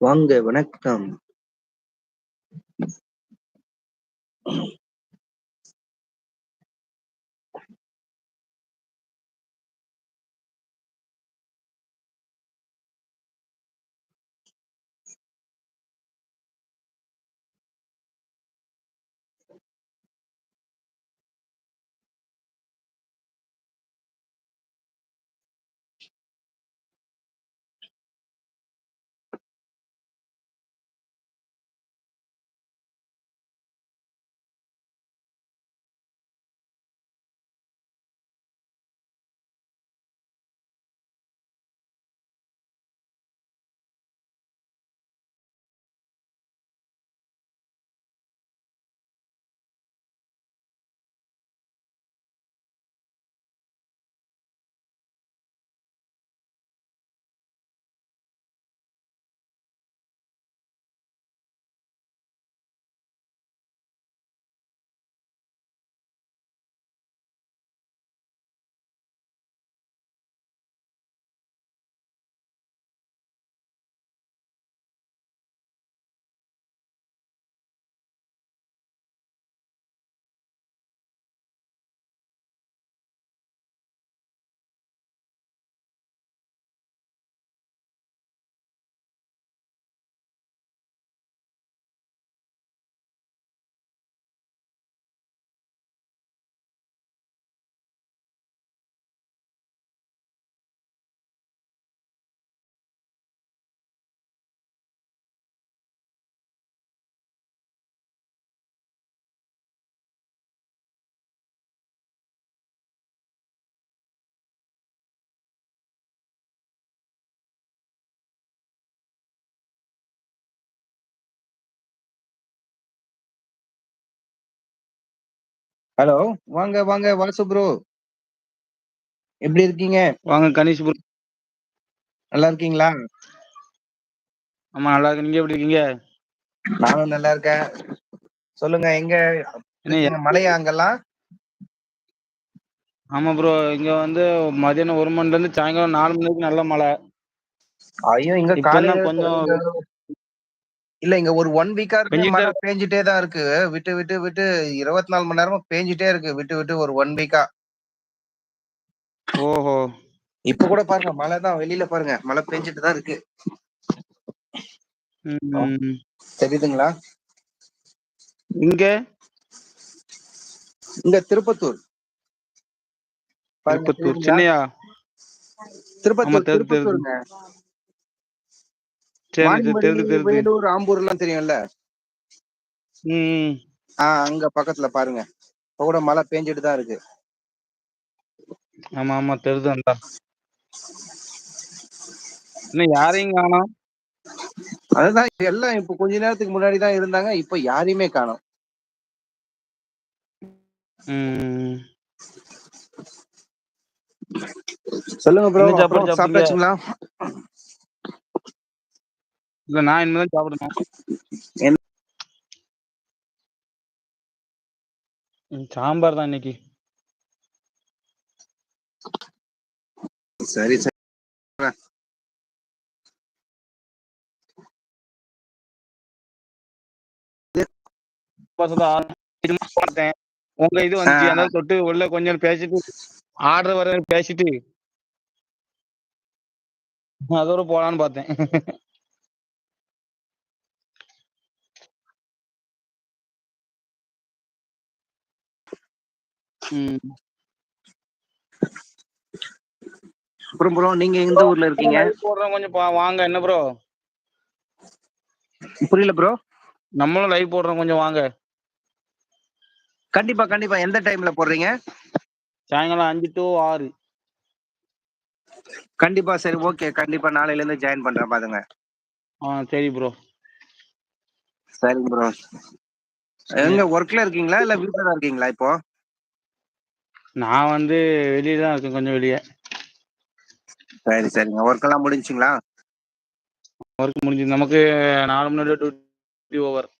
வாங்க வணக்கம். ஹலோ. வாங்க, வாங்க வாசு ப்ரோ. எப்படி இருக்கீங்க? வாங்க கணேஷ் ப்ரோ. நல்லா இருக்கீங்களா? ஆமா நல்லா இருக்கு. நீங்க எப்படி இருக்கீங்க? நானும் நல்லா இருக்கேன். சொல்லுங்க எங்க என்ன இருக்கீங்க? மழையா அங்கெல்லாம்? ஆமா ப்ரோ. இங்க வந்து மதியானம் 1 மணில இருந்து சாயங்காலம் 4 மணி வரைக்கும் நல்ல மழை. ஐயோ இங்க இப்பதான் காலையில கொஞ்சம் இங்க இல்ல இங்க ஒரு 1 வீக்கா இருந்து பெஞ்சுட்டு தான் மழை இருக்கு. பேஞ்சுட்டே தான் இருக்கு. விட்டு விட்டு விட்டு 24 மணி நேரமா பேஞ்சுட்டே இருக்கு. விட்டு விட்டு ஒரு 1 வீக்கா. ஓஹோ. இப்ப கூட பாருங்க மழை தான் வெளியில பாருங்க. மழை பேஞ்சுட்டு தான் இருக்கு. ம். தெரியுதுங்களா? இங்க இங்க திருப்பத்தூர். பாருங்க திருப்பத்தூர் தெரியுதுங்களா? சென்னையா? ஆமா திருப்பத்தூர் தெரியுது தெரியுது. திருப்பத்தூருங்க. சரி மானிமடி, தெரியுது தெரியுது. வேலூர், ஆம்பூர் எல்லாம் தெரியும்ல? ம். அங்க பக்கத்துல பாருங்க. இப்ப கூட மழை பேஞ்சுட்டு தான் இருக்கு. ஆமா ஆமா தெரியுது அந்த. இன்னும் யாரையும் காணோம். அதுதான் எல்லாம் இப்ப கொஞ்ச நேரத்துக்கு முன்னாடி தான் இருந்தாங்க. இப்ப யாரையுமே காணோம். ம். சொல்லுங்க ப்ரோ. என்ன சாப்பாடு அப்புறம் சாப்பிட்டீங்க? சாப்பிட்டாச்சுங்களா? இல்ல நான் இனிமேதான் சாப்பிடணும். என்ன? சாம்பார் தான் இன்னைக்கு. சரி சரி. பார்த்தேன். உங்க இது ஆ, வந்துச்சு. அதனால தொட்டு உள்ள கொஞ்சம் நேரம் பேசிட்டு ஆர்டர் வர பேசிட்டு அதோட போலான்னு பார்த்தேன். ம். அப்புறம் ப்ரோ நீங்க எந்த ப்ரோ ஊர்ல இருக்கீங்க? லைவ் போடுறோம் கொஞ்சம் வாங்க என்ன ப்ரோ? புரியல ப்ரோ. நம்மளும் லைவ் போடுறோம் கொஞ்சம் வாங்க. கண்டிப்பா கண்டிப்பா. எந்த டைம்ல போடுறீங்க? சாயங்காலம் 5 to 6. கண்டிப்பா. சரி ஓகே. கண்டிப்பா நாளையில இருந்து ஜாயின் பண்றேன் பாருங்க. சரி ப்ரோ. சரி ப்ரோ. சரி. எங்க ஒர்க்ல இருக்கீங்களா இல்ல வீட்ல தான் இருக்கீங்களா இப்போ? நான் வந்து வெளியே தான் இருக்கேன் கொஞ்சம் வெளியே. சரி சரிங்க. ஒர்க் எல்லாம் முடிஞ்சுங்களா? ஒர்க் முடிஞ்சு நமக்கு 4 மணி நேரம் டியூட்டி ஓவர்.